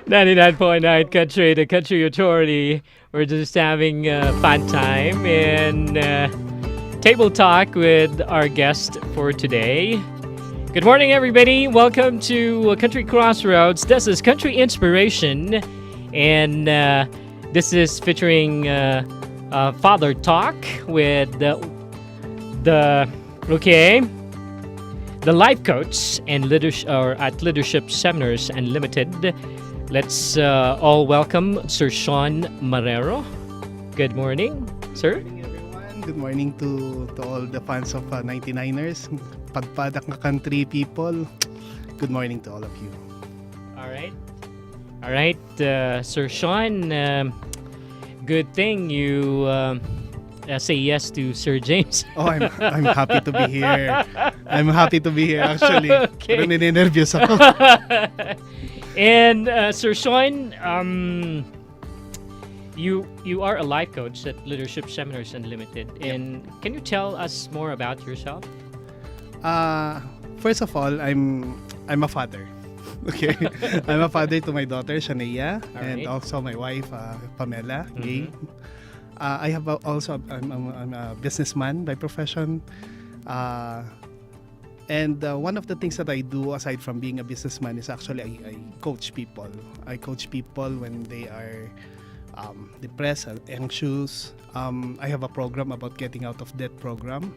99.9 Country, the Country Authority. We're just having a fun time and table talk with our guest for today. Good morning, everybody. Welcome to Country Crossroads. This is Country Inspiration, and this is featuring Father Talk with the life coach and leadership or at Leadership Seminars Unlimited. Let's all welcome Sir Shaun Marrero. Good morning, sir. Good morning, everyone. Good morning to all the fans of 99ers. Pagpadak na country people. Good morning to all of you. All right, Sir Shaun. Good thing you say yes to Sir James. Oh, I'm happy to be here. I'm happy to be here actually. Okay. Pero nininervyos ako. And Sir Shaun, you are a life coach at Leadership Seminars Unlimited. And can you tell us more about yourself? First of all, I'm a father. Okay, I'm a father to my daughter Shania and also my wife Pamela. Gay. I have I'm a businessman by profession. And one of the things that I do aside from being a businessman is actually I coach people. I coach people when they are depressed and anxious. I have a program about getting out of debt program.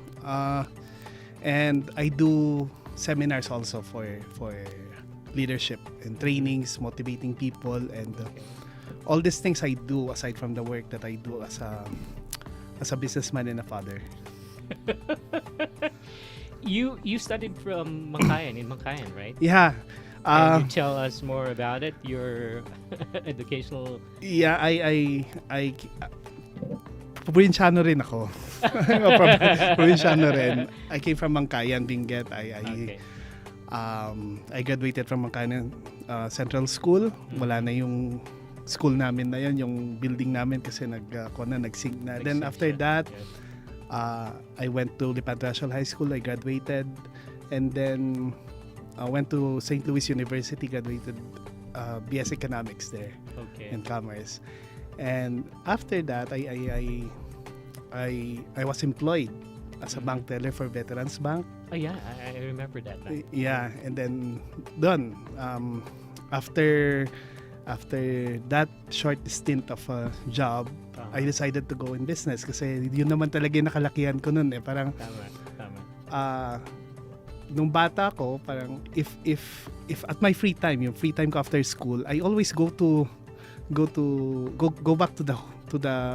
And I do seminars also for leadership and trainings, motivating people, and all these things I do aside from the work that I do as a businessman and a father. You studied from Mangkayan, in Mangkayan, right? Yeah. Can you tell us more about it? Your educational. Yeah, I probinsyano rin ako. Probinsyano rin. I came from Mangkayan, Benguet. I graduated from Mangkayan Central School. Wala na yung school namin na yun, yung building namin kasi nag-sync na. Then after that, I went to Lipadracial High School. I graduated. And then I went to St. Louis University, graduated BS Economics there in Commerce. And after that, I was employed as a bank teller for Veterans Bank. Oh yeah, I remember that. Yeah, and then done. After that short stint of a job, I decided to go in business kasi yun naman talaga yung nakalakihan ko nun eh. Parang Tama. Nung bata ko, parang if at my free time, yung free time ko after school, I always go back to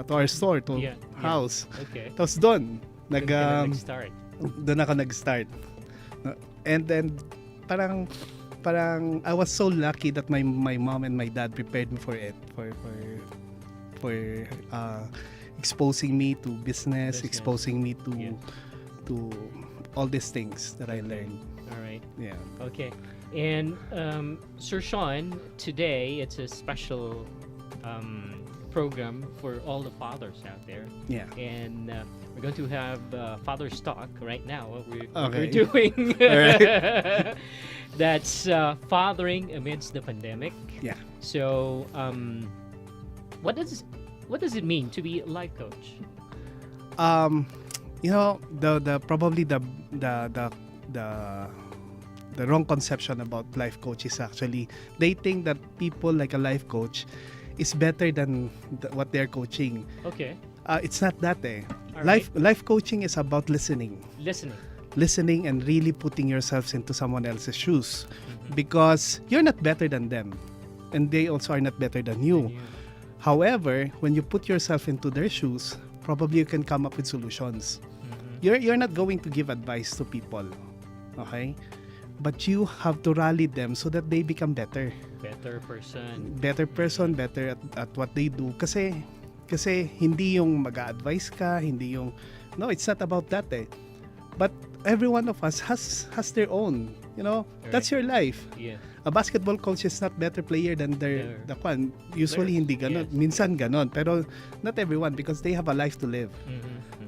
our store, to house. Okay. Tapos doon Doon ako nag-start. And then parang I was so lucky that my mom and my dad prepared me for it, for exposing me to business, exposing me to all these things that I learned. All right. Yeah. Okay. And Sir Shaun, today it's a special program for all the fathers out there. Yeah. And we're going to have Father's Talk right now. We're Okay. doing Alright. that's fathering amidst the pandemic. Yeah. So, what does it mean to be a life coach? You know, probably the wrong conception about life coach is actually they think that people like a life coach is better than what they're coaching. Okay. It's not that eh. All right. Life coaching is about listening and really putting yourselves into someone else's shoes, because you're not better than them and they also are not better than you. However, when you put yourself into their shoes, probably you can come up with solutions. You're not going to give advice to people, okay? But you have to rally them so that they become better. Better person, better at what they do. Kasi hindi yung mag-a-advise ka, no, it's not about that eh. But every one of us has their own, you know. Right. That's your life. Yeah. A basketball coach is not better player than the kwan. Usually hindi ganon. Yes. Minsan ganon, pero not everyone, because they have a life to live.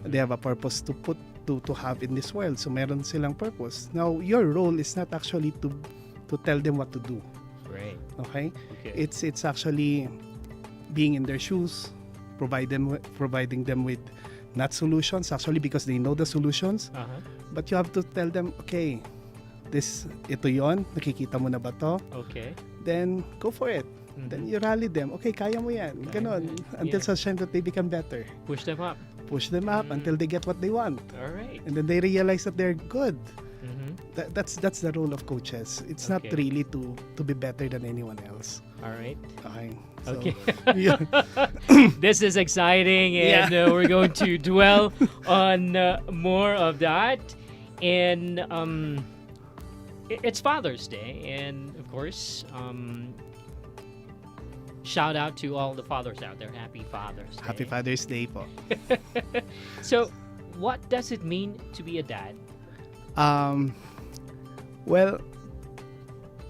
They have a purpose to have in this world. So meron silang purpose. Now, your role is not actually to tell them what to do. Right. Okay? Okay. It's actually being in their shoes, providing them with not solutions, actually, because they know the solutions. Uh-huh. But you have to tell them, okay, ito yon, nakikita mo na ba to? Okay. Then go for it. Then you rally them. Okay, kaya mo yan. Ganon. Until such time that they become better. Push them up. Push them up until they get what they want. All right. And then they realize that they're good. That's the role of coaches. It's not Okay. really to be better than anyone else. All right. Okay. So, Okay. yeah. This is exciting, and we're going to dwell on more of that. And it's Father's Day, and of course, shout out to all the fathers out there. Happy Father's Day. Happy Father's Day po. So, what does it mean to be a dad? Well,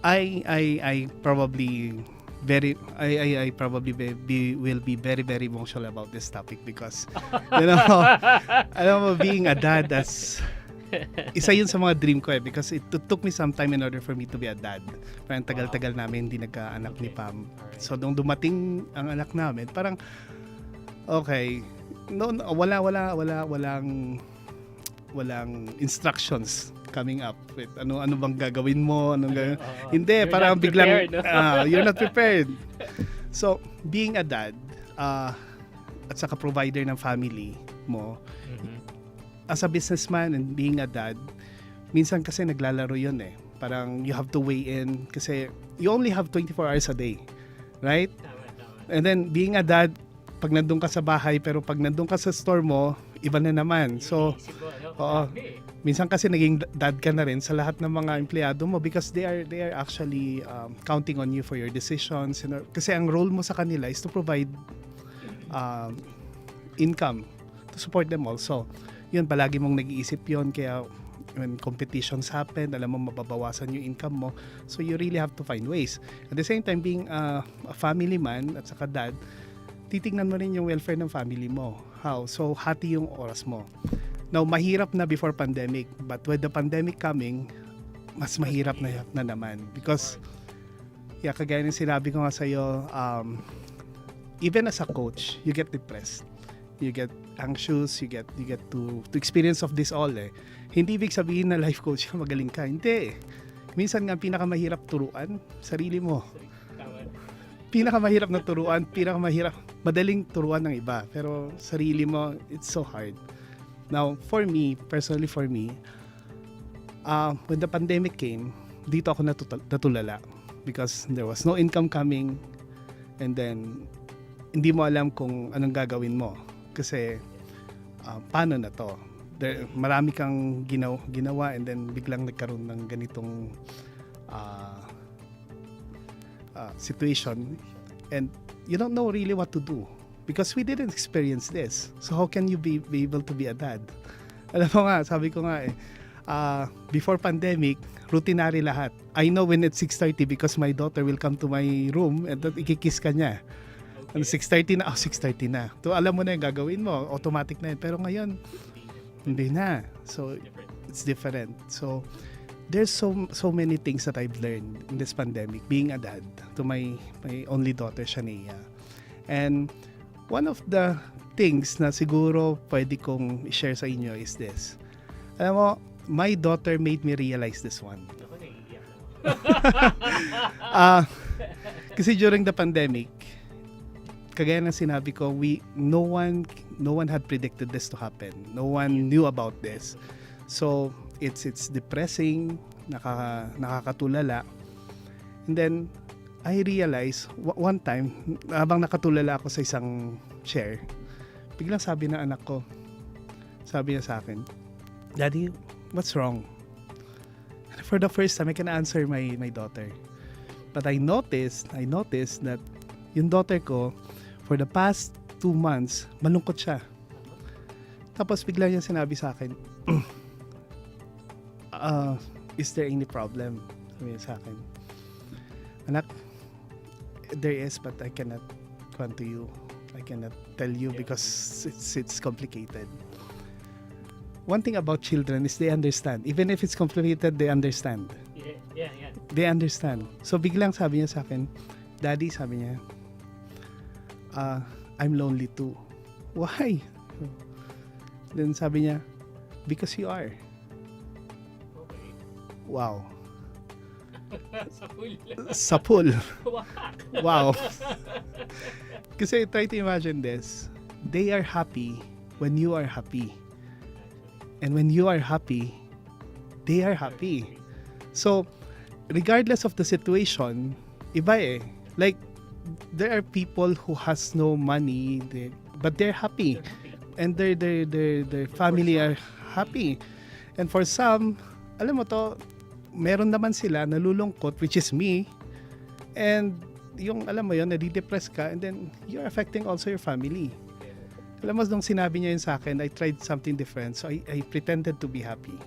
I probably will be very, very emotional about this topic because alam mo, being a dad, that's isa yun sa mga dream ko because it took me some time in order for me to be a dad. Parang tagal-tagal namin hindi nagkaanak ni Pam. Alright. So nung dumating ang anak namin, parang okay, walang instructions coming up with ano bang gagawin mo, hindi, You're parang not biglang prepared, no? you're not prepared. So being a dad at saka provider ng family mo, as a businessman and being a dad, minsan kasi naglalaro yun eh. Parang you have to weigh in kasi you only have 24 hours a day, right? And then being a dad, pag nandun ka sa bahay pero pag nandun ka sa store mo, iba na naman. So, minsan kasi naging dad ka na rin sa lahat ng mga empleyado mo because they are actually counting on you for your decisions. Kasi ang role mo sa kanila is to provide income to support them also. Yun, palagi mong nag-iisip yun. Kaya when competitions happen, alam mo mababawasan yung income mo. So you really have to find ways. At the same time, being a family man at saka dad, titingnan mo rin yung welfare ng family mo. How? So hati yung oras mo. Now, mahirap na before pandemic. But with the pandemic coming, mas mahirap na naman. Because, kagaya ng sinabi ko nga sa'yo, even as a coach, you get depressed. You get anxious, you get to experience of this all eh. Hindi ibig sabihin na life coach ka, magaling ka. Hindi. Minsan nga pinakamahirap turuan, sarili mo. Pinakamahirap na turuan, madaling turuan ng iba. Pero sarili mo, it's so hard. Now, personally for me, when the pandemic came, dito ako natulala. Because there was no income coming, and then hindi mo alam kung anong gagawin mo. Kasi paano na to? Marami kang ginawa and then biglang nagkaroon ng ganitong situation and you don't know really what to do because we didn't experience this. So how can you be able to be a dad? Alam mo nga, sabi ko nga before pandemic, routinary lahat. I know when it's 6:30 because my daughter will come to my room and ikikiss ka niya. 6:30 na, 6:30 na. To alam mo na yung gagawin mo, automatic na yun. Pero ngayon, hindi na. So, it's different. So, there's so many things that I've learned in this pandemic, being a dad to my only daughter, Shania. And one of the things na siguro pwede kong i-share sa inyo is this. Alam mo, my daughter made me realize this one. Kasi during the pandemic, kagaya ng sinabi ko, no one had predicted this to happen. No one knew about this. So, it's depressing, nakakatulala. And then, I realized, one time, habang nakatulala ako sa isang chair, biglang sabi ng anak ko, sabi niya sa akin, "Daddy, what's wrong?" And for the first time, I can answer my daughter. But I noticed that yung daughter ko, for the past 2 months, malungkot siya. Tapos bigla niya sinabi sa akin, is there any problem? Sabi niya sa akin, "Anak, there is, but I cannot come to you. I cannot tell you because it's complicated." One thing about children is they understand. Even if it's complicated, they understand. Yeah. They understand. So biglang sabi niya sa akin, Daddy, sabi niya, I'm lonely too. Why? Then sabi niya, because you are. Okay. Wow. Sapul. Sapul. Wow. Kasi try to imagine this. They are happy when you are happy. And when you are happy, they are happy. So, regardless of the situation, iba eh. Like, there are people who has no money, but they're happy. And their family are happy. And for some, alam mo to, meron naman sila nalulungkot, which is me. And yung alam mo yun, nadidepress ka, and then you're affecting also your family. Alam mo, nung sinabi niya yun sa akin, I tried something different. So I pretended to be happy.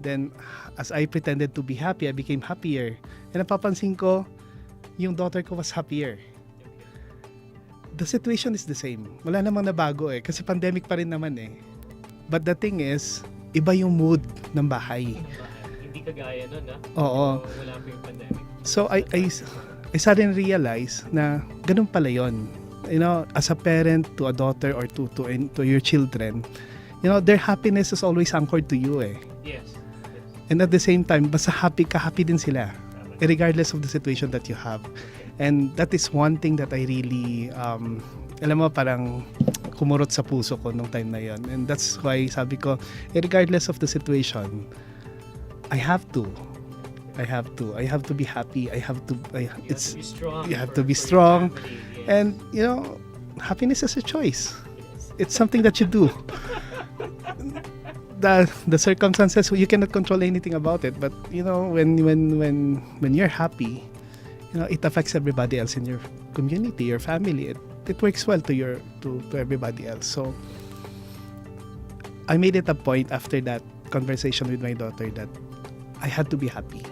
Then, as I pretended to be happy, I became happier. And napapansin ko, yung daughter ko was happier. The situation is the same. Wala namang nabago eh. Kasi pandemic pa rin naman eh. But the thing is, iba yung mood ng bahay. Hindi kagaya nun, ha? Oo. Wala pa yung pandemic. So, I suddenly realized na ganun pala yun. You know, as a parent to a daughter or to your children, you know, their happiness is always anchored to you eh. Yes. And at the same time, basta happy ka, happy din sila. Regardless of the situation that you have. And that is one thing that I really, alam mo, parang kumurot sa puso ko nung time na yon. And that's why sabi ko, regardless of the situation, I have to be happy. You have to be strong. You have to be strong. Family, yes. And, you know, happiness is a choice. It's something that you do. The circumstances, you cannot control anything about it. But, you know, when you're happy, you know, it affects everybody else in your community, your family. It works well to everybody else. So, I made it a point after that conversation with my daughter that I had to be happy.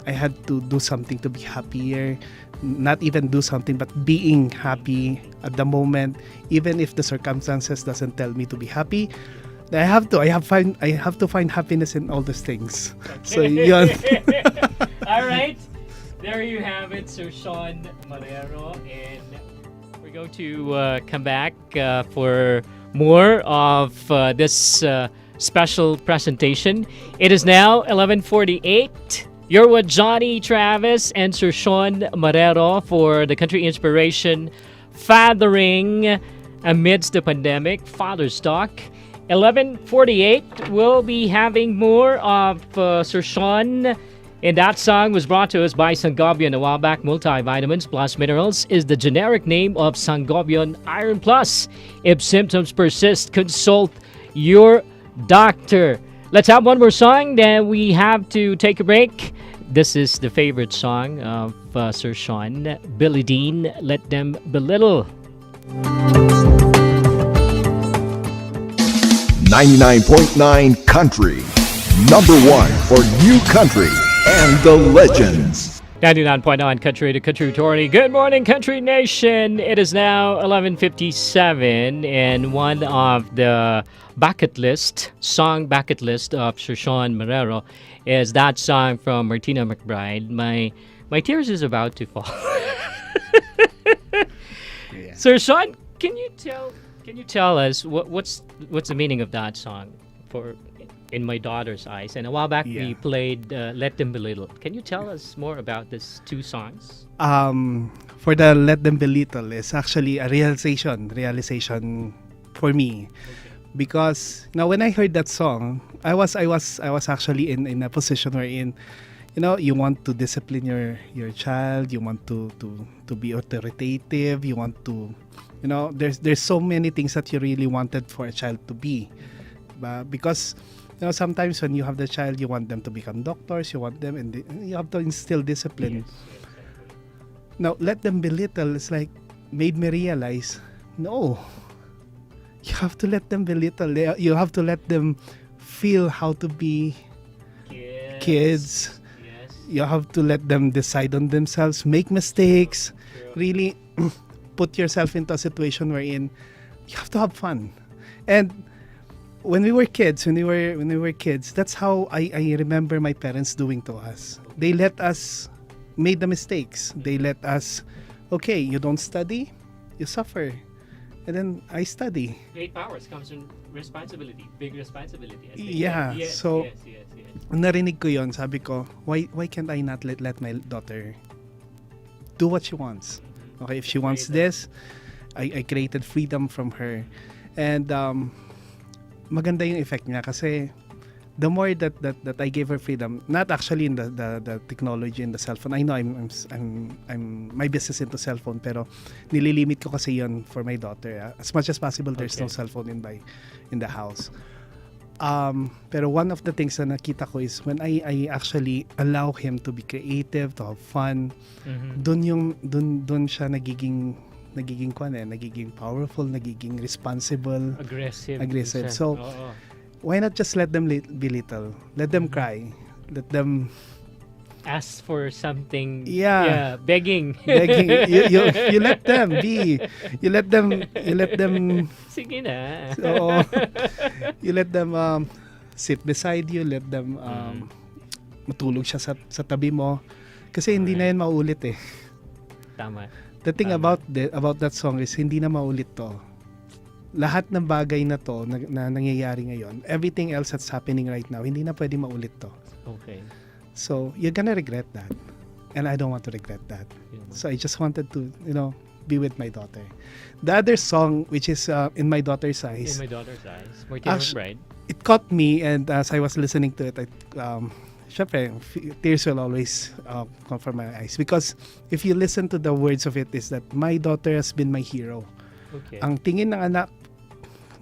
I had to do something to be happier. Not even do something, but being happy at the moment, even if the circumstances doesn't tell me to be happy. I have to find happiness in all those things. Okay. So yun. All right, there you have it. So Shaun Marrero, and we're going to come back for more of this special presentation. It is now 11:48. You're with Johnny Travis and Sir Shaun Marrero for the Country Inspiration Fathering Amidst the Pandemic Father's Talk. 11:48, we'll be having more of Sir Shaun. And that song was brought to us by Sangobion a while back. Multivitamins plus minerals is the generic name of Sangobion Iron Plus. If symptoms persist, consult your doctor. Let's have one more song, then we have to take a break. This is the favorite song of Sir Shaun, Billy Dean, Let Them Belittle. 99.9 Country, number one for new country and the legends. 99.9 Country to Country Authority. Good morning, Country Nation. It is now 11:57, and one of the song bucket list of Sir Shaun Marrero is that song from Martina McBride. My tears is about to fall. Yeah. Sir Shaun, can you tell us what's the meaning of that song for in my daughter's eyes? And a while back we played Let Them Belittle. Can you tell us more about these two songs? For the Let Them Belittle is actually a realization for me. Okay. Because now when I heard that song, I was actually in a position wherein, you know, you want to discipline your child, you want to be authoritative, you want to, you know, there's so many things that you really wanted for a child to be. Because, you know, sometimes when you have the child, you want them to become doctors, you want them, and you have to instill discipline. Yes. Now, Let Them Belittle is like, made me realize, no, you have to let them belittle. You have to let them feel how to be kids. Yes. You have to let them decide on themselves, make mistakes, really put yourself into a situation wherein you have to have fun. And when we were kids, that's how I remember my parents doing to us. They let us made the mistakes. They let us, okay, you don't study, you suffer. And then I study. Great powers comes from responsibility, big responsibility. Yeah, yes, so yes. narinig ko yon, sabi ko, why can't I not let my daughter do what she wants? Okay, if she wants this, I created freedom from her. And maganda yung effect niya kasi the more that I gave her freedom, not actually in the technology and the cell phone. I know I'm my business into cell phone, pero nililimit ko kasi yon for my daughter. As much as possible, there's no cell phone in the house. Pero one of the things na nakita ko is when I actually allow him to be creative, to have fun, dun siya nagiging powerful, nagiging responsible, aggressive. So why not just let them be little? Let them cry. Let them ask for something. Yeah, begging. You let them be. You let them. Sige na. So, you let them sit beside you. Let them matulog siya sa tabi mo. Kasi hindi na yan maulit eh. Tama. The thing about that song is hindi na maulit to. Lahat ng bagay na to na nangyayari ngayon, everything else that's happening right now, hindi na pwede maulit to. Okay. So, you're gonna regret that. And I don't want to regret that. So, I just wanted to, be with my daughter. The other song, which is In My Daughter's Eyes. Martino's Bride. It caught me, and as I was listening to it, syempre, tears will always come from my eyes. Because if you listen to the words of it, is that my daughter has been my hero. Okay. Ang tingin ng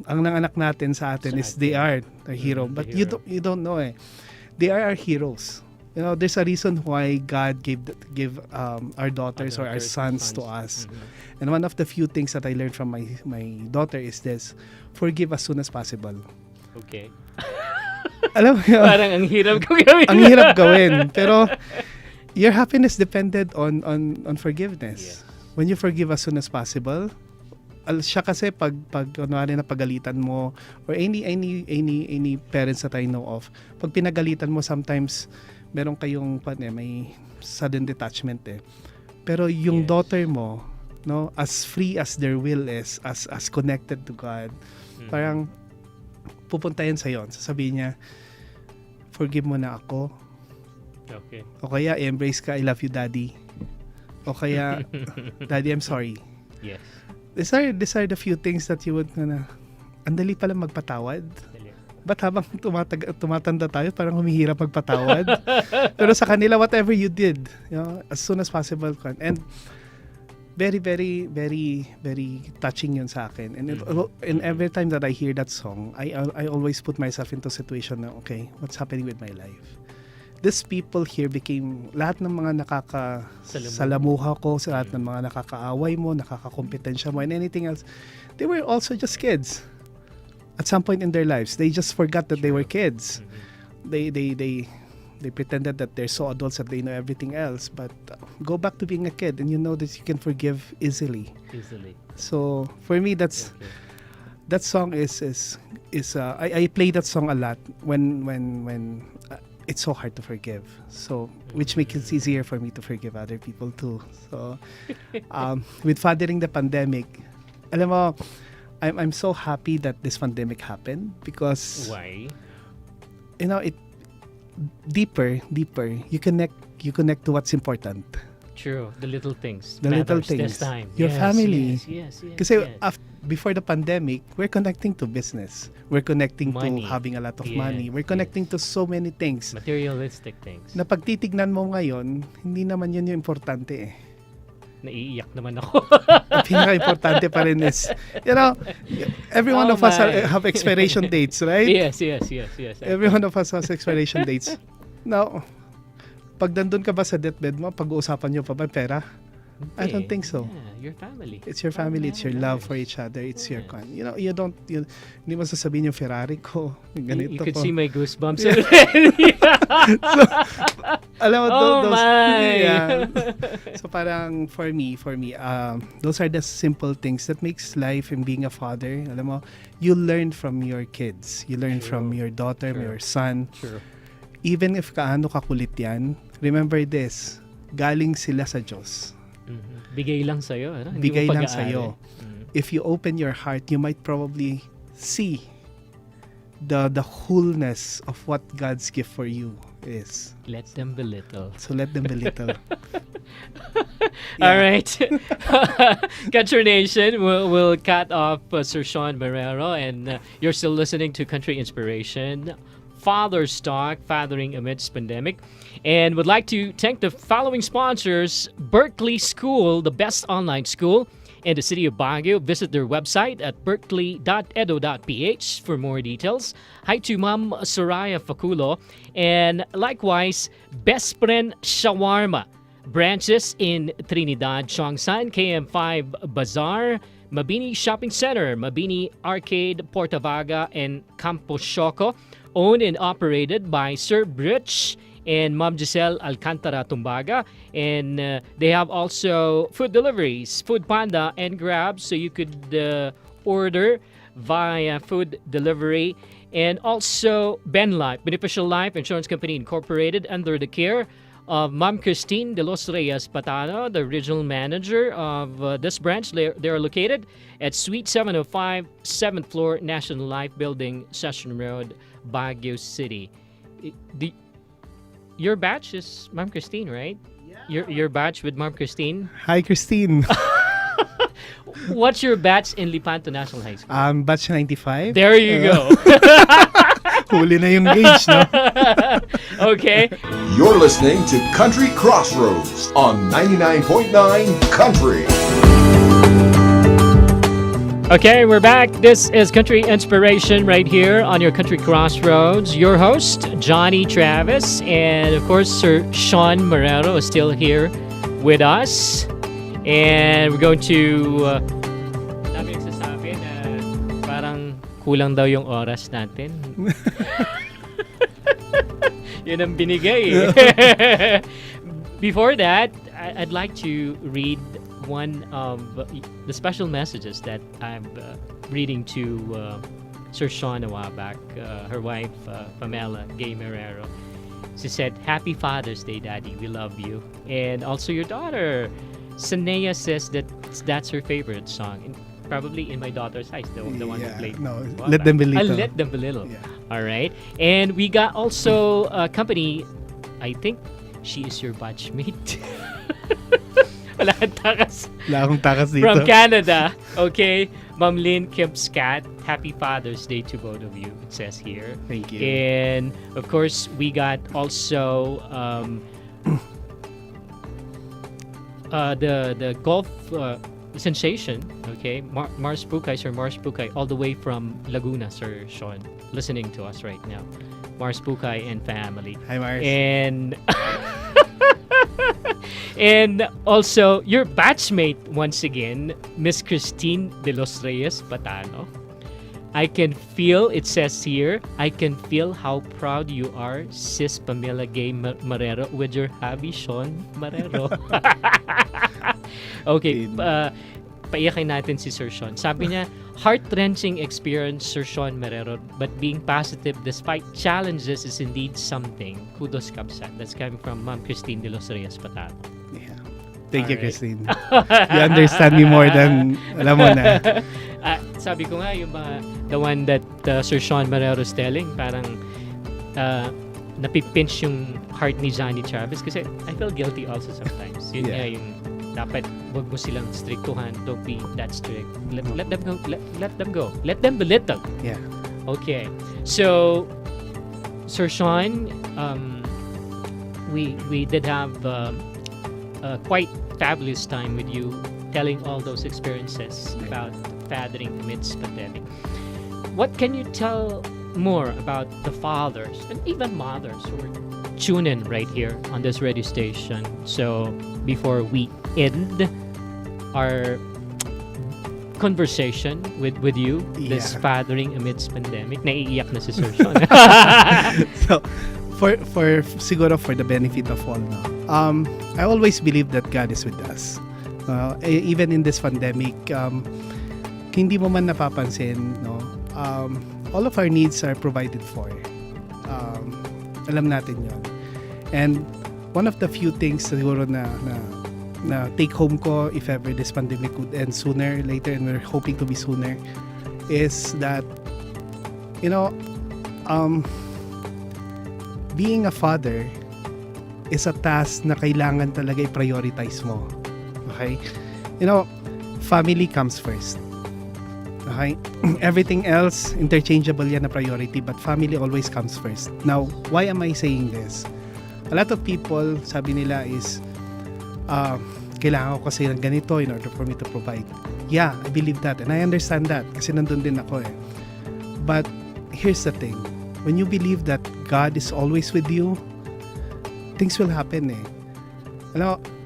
anak natin sa atin is they are the hero. But hero. You don't know eh. They are our heroes. There's a reason why God gave our daughters or our sons to us. And one of the few things that I learned from my daughter is this: forgive as soon as possible. Okay. Alam mo yun? Parang ang hirap gawin. Ang hirap gawin. Pero your happiness depended on forgiveness. Yes. When you forgive as soon as possible, siya kasi pag kunwari na pagalitan mo or any parents that I know of, pag pinagalitan mo, sometimes meron kayong may sudden detachment eh. Pero yung daughter mo, as free as their will is, as connected to God, parang pupunta yan sa'yo. Sasabihin niya, forgive mo na ako. Okay. O kaya, embrace ka, I love you, Daddy. O kaya, Daddy, I'm sorry. Yes. These are the few things that you would andali pala magpatawad. Ba't habang tumatanda tayo, parang humihirap magpatawad? Pero sa kanila, whatever you did, as soon as possible. And very, very, very, very touching yun sa akin. And every time that I hear that song, I always put myself into a situation na, okay, what's happening with my life? These people here became, lahat ng mga nakakasalamuha ko, sa lahat ng mga nakakaaway mo, nakakakompetensya mo, and anything else, they were also just kids. At some point in their lives, they just forgot that they were kids. They pretended that they're so adults that they know everything else. But go back to being a kid, and you know that you can forgive easily. So for me, that song is I play that song a lot when it's so hard to forgive. So which makes it easier for me to forgive other people too. So with fathering the pandemic, alam mo, I'm so happy that this pandemic happened because why? It deeper you connect to what's important. True, the little things. The little things. This time. Your family. Yes. Kasi before the pandemic, we're connecting to business. We're connecting money. to having a lot of money. We're connecting to so many things. Materialistic things. Na pag titignan mo ngayon, hindi naman yun yung importante eh. Naiiyak naman ako. Ang pinaka-importante pa rin is, every one of us have expiration dates, right? Yes. Every one of us has expiration dates. Now, pag nandun ka ba sa deathbed mo, pag-uusapan nyo pa ba pera? I don't think so. Yeah, your family. It's your family. It's your love for each other. It's your you hindi mo sasabihin yung Ferrari ko. Ganito you could ko. see my goosebumps. So, alam mo, my! Yeah. So parang for me, those are the simple things that makes life in being a father. Alam mo, you learn from your kids. You learn from your daughter, your son. True. Even if kaano kakulit yan, remember this, galing sila sa Diyos. Bigay lang sa'yo. Ano? Hindi Bigay mo lang pag-aari. sa'yo. If you open your heart, you might probably see the wholeness of what God's gift for you is. Let them be little. So let them be little. All right. Country Nation, we'll cut off Sir Shaun Marrero, and you're still listening to Country Inspiration, Father's Talk, Fathering Amidst Pandemic. And would like to thank the following sponsors: Berkeley School, the best online school in the city of Baguio. Visit their website at berkeley.edu.ph for more details. Hi to Ma'am Soraya Faculo. And likewise, Best Friend Shawarma. Branches in Trinidad, Chongsan, KM5 Bazaar, Mabini Shopping Center, Mabini Arcade, Portavaga, and Campo Choco. Owned and operated by Sir Bridge and Ma'am Giselle Alcantara Tumbaga. And they have also food deliveries, Food Panda and Grab, so you could order via food delivery. And also Ben Life, Beneficial Life Insurance Company Incorporated, under the care of Ma'am Christine de los Reyes Patano, the regional manager of this branch. They are located at Suite 705, 7th floor, National Life Building, Session Road, Baguio City. Your batch is Ma'am Christine, right? Yeah. Your batch with Ma'am Christine? Hi, Christine. What's your batch in Lipanto National High School? Batch 95. There you go. Huli na yung gauge, no? Okay. You're listening to Country Crossroads on 99.9 Country. Okay, we're back. This is Country Inspiration right here on your Country Crossroads. Your host, Johnny Travis, and of course, Sir Shaun Marrero is still here with us. And we're going to... Dami nagsasabi na parang kulang daw yung oras natin. Yun ang binigay. Before that, I'd like to read one of the special messages that I'm reading to Sir Shaun a while back. Her wife, Pamela Gay Marrero. She said, "Happy Father's Day, Daddy. We love you." And also your daughter, Sanea, says that that's her favorite song. And probably in my daughter's eyes, the one that played. No, Let Them Be Little. Let Them Be Little. Yeah. All right. And we got also a company, I think she is your batchmate. Wala kang takas. Wala akong takas dito. From Canada. Okay. Ma'am Lynn Kempscat, happy Father's Day to both of you, it says here. Thank you. And of course, we got also the golf sensation, okay? Mars Pukay, Sir Mars Pukay, all the way from Laguna, Sir Shaun, listening to us right now. Mars Pukay and family. Hi, Mars. And and also your batchmate once again, Miss Christine de los Reyes Patano. I can feel, it says here, I can feel how proud you are, Sis Pamela Gay Marrero, with your hubby, Shaun Marrero. Okay, paiyakin natin si Sir Shaun. Sabi niya, heart-wrenching experience, Sir Shaun Marrero, but being positive despite challenges is indeed something. Kudos Kapsat. That's coming from Ma'am Christine de los Reyes Patano. Yeah. Thank you, Alright. Christine. You understand me more than, alam mo na. Sabi ko nga, yung the one that Sir Shaun Marrero is telling, parang napipinch yung heart ni Johnny Travis kasi I feel guilty also sometimes. Yun nga yung dapat wag mo silang strictuhan. Don't be that strict. Let them go. Let them go. Let them be little. Yeah. Okay. So, Sir Shaun, we did have a quite fabulous time with you, telling all those experiences about fathering amidst pandemic. What can you tell more about the fathers and even mothers who are tuning in right here on this radio station? So before we end our conversation with you, this fathering amidst pandemic, naiiyak na si Sir Shaun. So, siguro for the benefit of all, no? I always believe that God is with us. Even in this pandemic, hindi mo man napapansin, no? All of our needs are provided for. Alam natin yon. And one of the few things siguro na take home ko, if ever this pandemic would end sooner, later, and we're hoping to be sooner, is that, being a father is a task na kailangan talaga i-prioritize mo. Okay? Family comes first. Okay? Everything else, interchangeable yan na priority, but family always comes first. Now, why am I saying this? A lot of people, sabi nila is, kailangan ko kasi ng ganito in order for me to provide. Yeah, I believe that, and I understand that, kasi nandun din ako eh. But, here's the thing. When you believe that God is always with you, things will happen eh.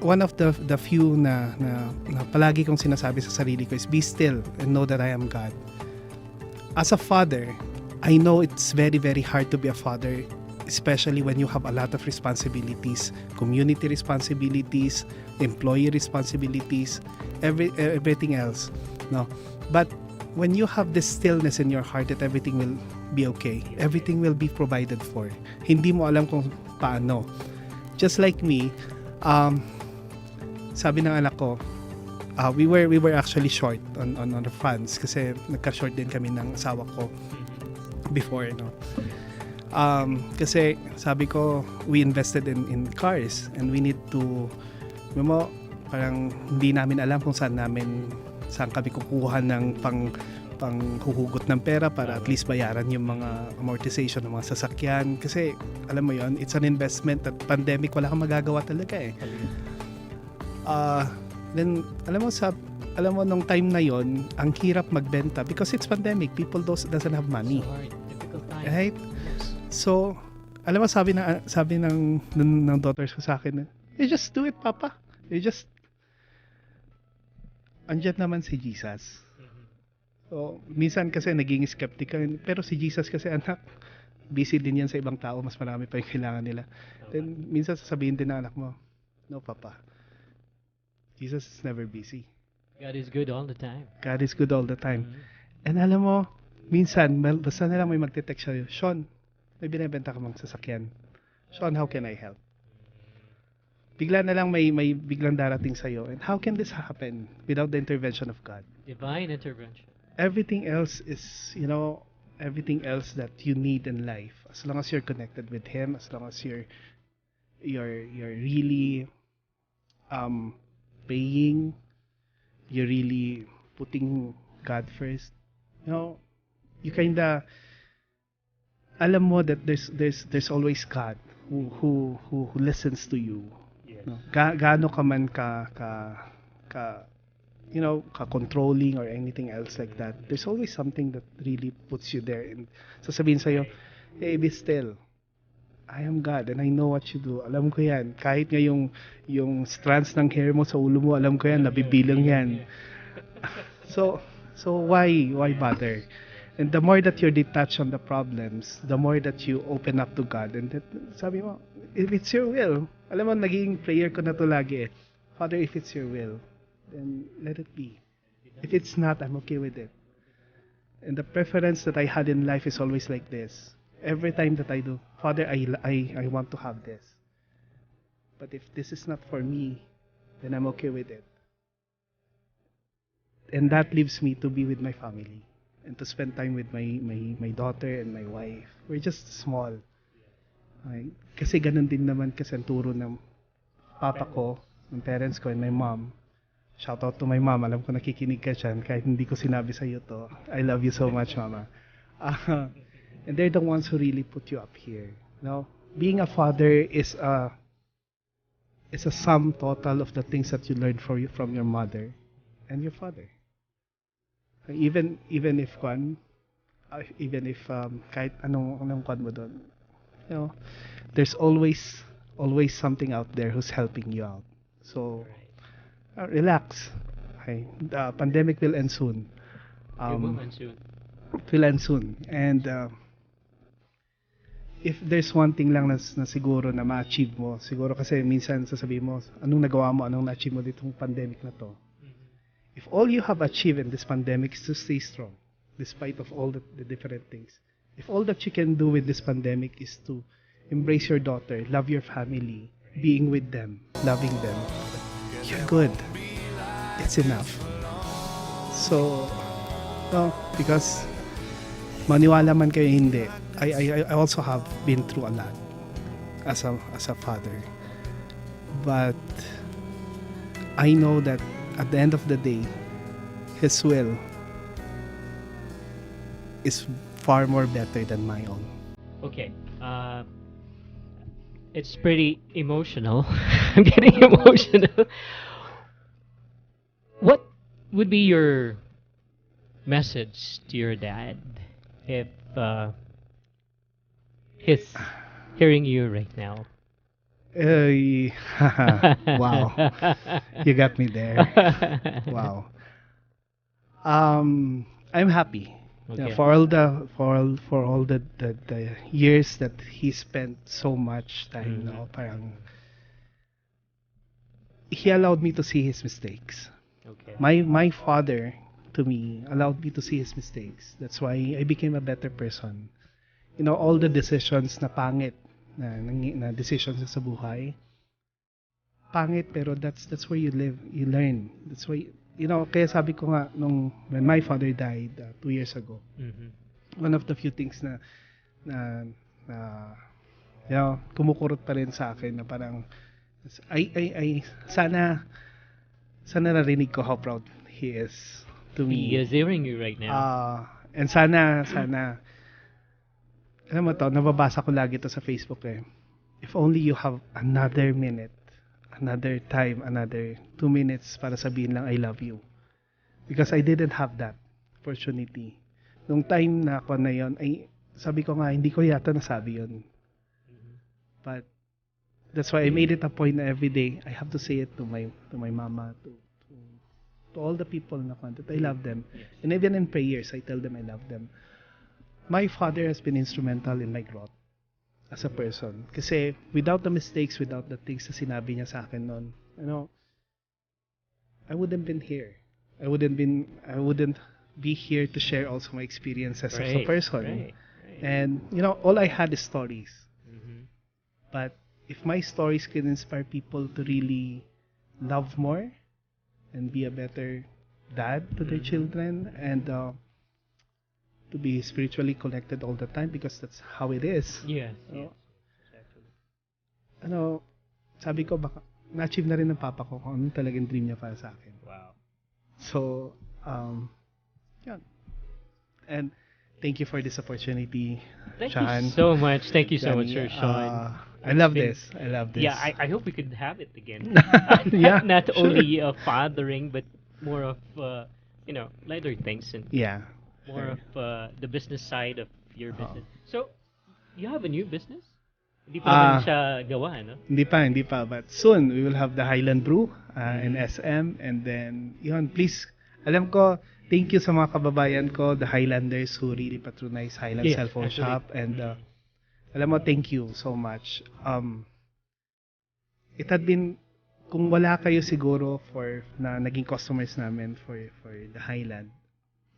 One of the few na palagi kong sinasabi sa sarili ko is, be still and know that I am God. As a father, I know it's very, very hard to be a father, especially when you have a lot of responsibilities, community responsibilities, employee responsibilities, everything else. No? But when you have this stillness in your heart that everything will be okay, everything will be provided for. Hindi mo alam kung paano. Just like me, sabi ng anak ko, we were actually short on the funds kasi nagka-short din kami ng asawa ko before, no. Kasi sabi ko, we invested in cars and we need to, parang hindi namin alam kung saan kami kukuha ng panghuhugot ng pera para at least bayaran yung mga amortization ng mga sasakyan. Kasi, alam mo yon, it's an investment at pandemic, wala kang magagawa talaga eh. Then, alam mo, nung time na yon, ang hirap magbenta because it's pandemic. People doesn't have money. So hard. Difficult time. Right? So, alam mo, sabi ng daughters ko sa akin, you just do it, Papa. Andyan naman si Jesus. So, minsan kasi naging skeptical, pero si Jesus kasi anak, busy din yan sa ibang tao, mas marami pa yung kailangan nila. Then, minsan sasabihin din ng anak mo, no, Papa, Jesus is never busy. God is good all the time. God is good all the time. And alam mo, minsan, basta na lang may magte-text sa'yo, Shaun, may binibenta ka mang sasakyan. Shaun, how can I help? Bigla na lang may biglang darating sa'yo. And how can this happen without the intervention of God? Divine intervention. Everything else is, everything else that you need in life, as long as you're connected with Him, as long as you're really praying, you're really putting God first, you kinda alam mo that there's always God who listens to you. Yes. Gaano ka man ka-controlling or anything else like that, there's always something that really puts you there and sasabihin sa'yo, hey, be still. I am God and I know what you do. Alam ko yan. Kahit nga yung strands ng hair mo sa ulo mo, alam ko yan, nabibilang yan. So why bother? And the more that you're detached on the problems, the more that you open up to God. And that, sabi mo, if it's your will, alam mo, naging prayer ko na to lagi eh. Father, if it's your will, then let it be. If it's not, I'm okay with it. And the preference that I had in life is always like this. Every time that I do, Father, I want to have this. But if this is not for me, then I'm okay with it. And that leaves me to be with my family and to spend time with my daughter and my wife. We're just small. Okay? Kasi ganun din naman kasi ang turo ng papa ko, ng parents ko, and my mom. Shout out to my mom. Alam ko nakikinig ka dyan kahit hindi ko sinabi sa iyo to. I love you so much, Mama. And they're the ones who really put you up here. Being a father is a sum total of the things that you learned from your mother and your father. Even if kahit anong kwan mo doon, there's always something out there who's helping you out. So relax. Okay, the pandemic will end soon. It will end soon. It will end soon, and if there's one thing lang na siguro na ma-achieve mo, siguro kasi minsan sasabihin mo, anong nagawa mo, anong na-achieve mo ditong pandemic na to. If all you have achieved in this pandemic is to stay strong, despite of all the different things. If all that you can do with this pandemic is to embrace your daughter, love your family, being with them, loving them, you're good. It's enough. So, because maniwala man kayo hindi, I also have been through a lot as a father. But I know that at the end of the day, His will is far more better than my own. Okay. It's pretty emotional. I'm getting emotional. What would be your message to your dad if he's hearing you right now? Wow, you got me there. Wow. I'm happy. Okay. For all the years that he spent so much time, no, parang he allowed me to see his mistakes. Okay. My father to me allowed me to see his mistakes. That's why I became a better person. You know, all the decisions na pangit na decisions sa buhay, pangit, pero that's where you live, you learn. That's why, you know, kaya sabi ko nga when my father died 2 years ago, one of the few things na you know, kumukurot pa rin sa akin na parang I sana narinig ko how proud he is to me. He is hearing you right now. And sana alam mo to, nababasa ko lagi to sa Facebook eh. If only you have another minute, another time, another 2 minutes para sabihin lang I love you. Because I didn't have that opportunity. Nung time na ako na yon, ay sabi ko nga hindi ko yata nasabi yon. But that's why I made it a point na every day I have to say it to my mama, to all the people na that I love them. And even in prayers, I tell them I love them. My father has been instrumental in my growth as a person. Kasi without the mistakes, without the things na sinabi niya sa akin noon, you know, I wouldn't been here. I wouldn't be here to share also my experiences as a person. Right. And you know, all I had is stories. But if my stories can inspire people to really love more and be a better dad to their children, and to be spiritually connected all the time, because that's how it is. Yes. Exactly. Ano, sabi ko baka na-achieve na rin ng papa ko kung ano talagang dream niya para sa akin. Wow. So, yeah. And thank you for this opportunity, Thank Shaun. you so much. Thank you so much, Danny. Sir Shaun. I love this. I love this. Yeah, I hope we could have it again. Yeah, Not sure. only fathering, but more of you know, lighter things and Yeah. more of the business side of your business. So, you have a new business? Hindi pa naman siya gawa, no? Hindi pa. But soon, we will have the Highland Brew in SM. And then, yun, please, alam ko, thank you sa mga kababayan ko, the Highlanders who really patronize Highland Yes, Cellphone actually. Shop. And, alam mo, thank you so much. It had been, kung wala kayo siguro na naging customers namin for the Highland,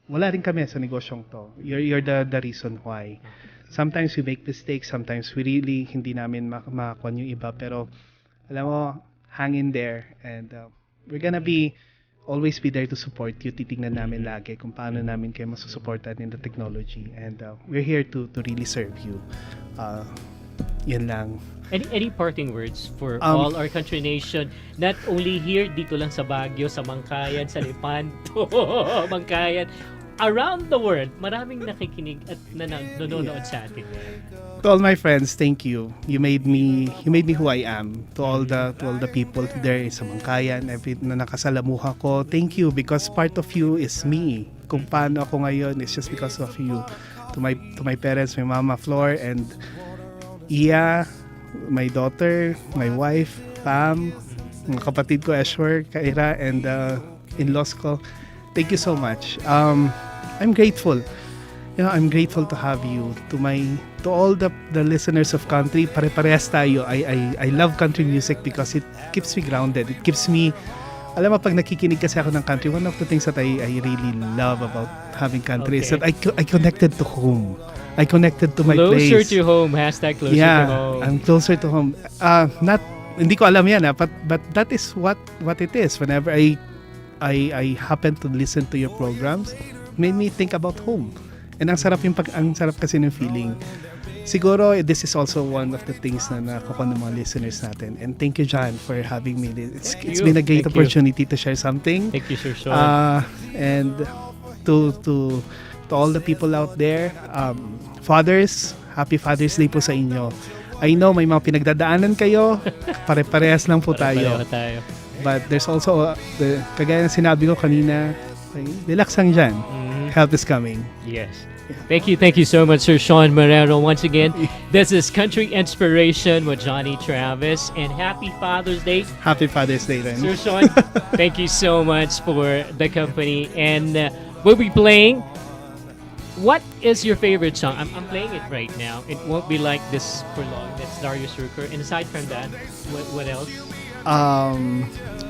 wala rin kami sa negosyong to. You're the reason why. Sometimes we make mistakes, sometimes we really hindi namin makakuha yung iba, pero alam mo, hang in there, and we're gonna always be there to support you. Titingnan namin lagi kung paano namin kayo masusuportan in the technology, and we're here to really serve you. Yun lang. Any parting words for all our country nation, not only here, dito lang sa Baguio, sa Mangkayan, sa Lepanto, Mangkayan, around the world, maraming nakikinig at nanonood sa atin. To all my friends, thank you. You made me who I am. To all the people there sa Mangkayan, every na nakasalamuha ko, thank you, because part of you is me. Kung paano ako ngayon, it's just because of you. To my parents, my mama Flor, and Iya, my daughter, my wife, Pam, mga kapatid ko Ashwer, Kaira, and in-laws ko. Thank you so much. I'm grateful. I'm grateful to have you. To all the listeners of country, pare-parehas tayo. I love country music because it keeps me grounded. It keeps me, alam mo, pag nakikinig kasi ako ng country, one of the things that I really love about having country is that I connected to home. I connected to my place. Closer to home. Hashtag closer to home. I'm closer to home. Hindi ko alam yan, but that is what it is. Whenever I happen to listen to your programs, made me think about home. And ang sarap kasi ng feeling. Siguro, this is also one of the things na nakukuha ng mga listeners natin. And thank you, John, for having me. It's been a great opportunity to share something. Thank you, Sir Shaun. And to all the people out there, fathers, happy Father's Day po sa inyo. I know may mga pinagdadaanan kayo, pare-parehas lang po tayo. But there's also, kagaya ng sinabi ko kanina, relax lang dyan. Help is coming. Yes. Yeah. Thank you so much, Sir Shaun Marrero. Once again, this is Country Inspiration with Johnny Travis, and happy Father's Day. Happy Father's Day, then. Sir Shaun, thank you so much for the company, and we'll be playing. What is your favorite song? I'm playing it right now. It won't be like this for long. That's Darius Rucker. And aside from that, what else?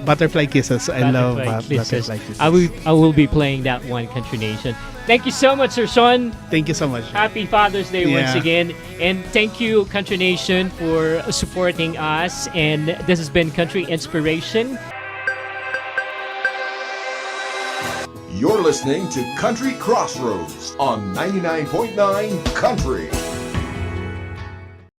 Butterfly Kisses. I love Butterfly Kisses. I will be playing that one, Country Nation. Thank you so much, Sir Shaun. Thank you so much. Happy Father's Day once again. And thank you, Country Nation, for supporting us. And this has been Country Inspiration. You're listening to Country Crossroads on 99.9 Country.